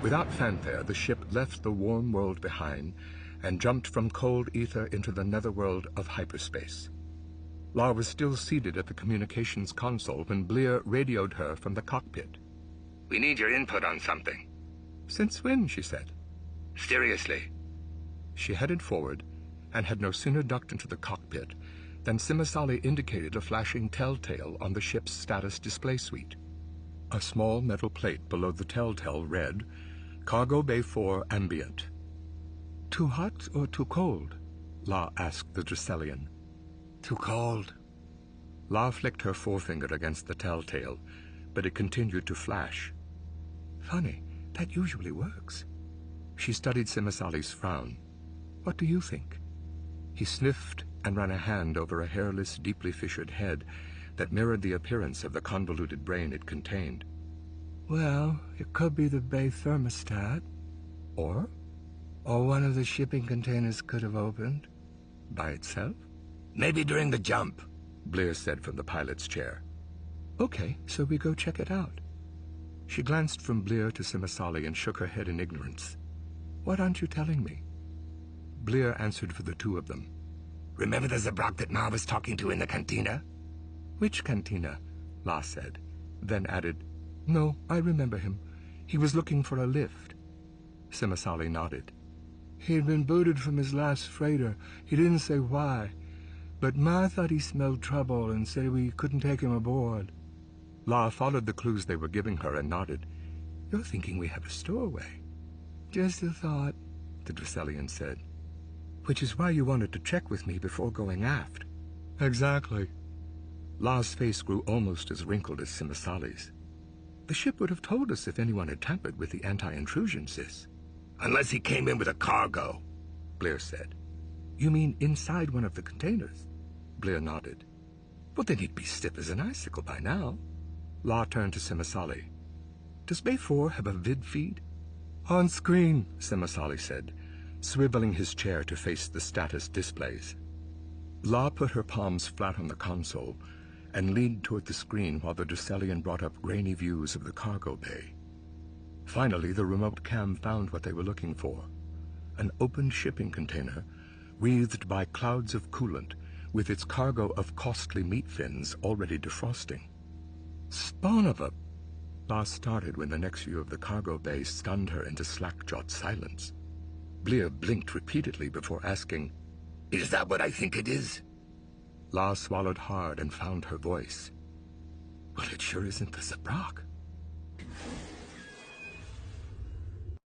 Without fanfare, the ship left the warm world behind and jumped from cold ether into the netherworld of hyperspace. La was still seated at the communications console when Blear radioed her from the cockpit. "We need your input on something." "Since when?" she said. "Seriously." She headed forward and had no sooner ducked into the cockpit than Simasali indicated a flashing telltale on the ship's status display suite. A small metal plate below the telltale read, "Cargo Bay 4 ambient." "Too hot or too cold?" La asked the Dracelian. "Too cold." La flicked her forefinger against the telltale, but it continued to flash. "Funny, that usually works." She studied Simasali's frown. "What do you think?" He sniffed and ran a hand over a hairless, deeply fissured head that mirrored the appearance of the convoluted brain it contained. "Well, it could be the bay thermostat. Or one of the shipping containers could have opened. By itself? Maybe during the jump," Blear said from the pilot's chair. "Okay, so we go check it out." She glanced from Blear to Simasali and shook her head in ignorance. "What aren't you telling me?" Blear answered for the two of them. "Remember the Zabrak that Ma was talking to in the cantina?" "Which cantina?" La said, then added, "No, I remember him. He was looking for a lift." Simasali nodded. "He'd been booted from his last freighter. He didn't say why, but Ma thought he smelled trouble and said we couldn't take him aboard." La followed the clues they were giving her and nodded. "You're thinking we have a stowaway." "Just a thought," the Dracelian said. "Which is why you wanted to check with me before going aft." "Exactly." La's face grew almost as wrinkled as Simasali's. "The ship would have told us if anyone had tampered with the anti-intrusion, sis." "Unless he came in with a cargo," Blear said. "You mean inside one of the containers?" Blear nodded. "Well, then he'd be stiff as an icicle by now." La turned to Simasali. "Does Bay 4 have a vid feed?" "On screen," Simasali said, swiveling his chair to face the status displays. La put her palms flat on the console and leaned toward the screen while the Dracelian brought up grainy views of the cargo bay. Finally, the remote cam found what they were looking for. An open shipping container, wreathed by clouds of coolant, with its cargo of costly meat fins already defrosting. "Spawn of a—" La started when the next view of the cargo bay stunned her into slack-jawed silence. Blear blinked repeatedly before asking, "Is that what I think it is?" La swallowed hard and found her voice. "Well, it sure isn't the Zabrak."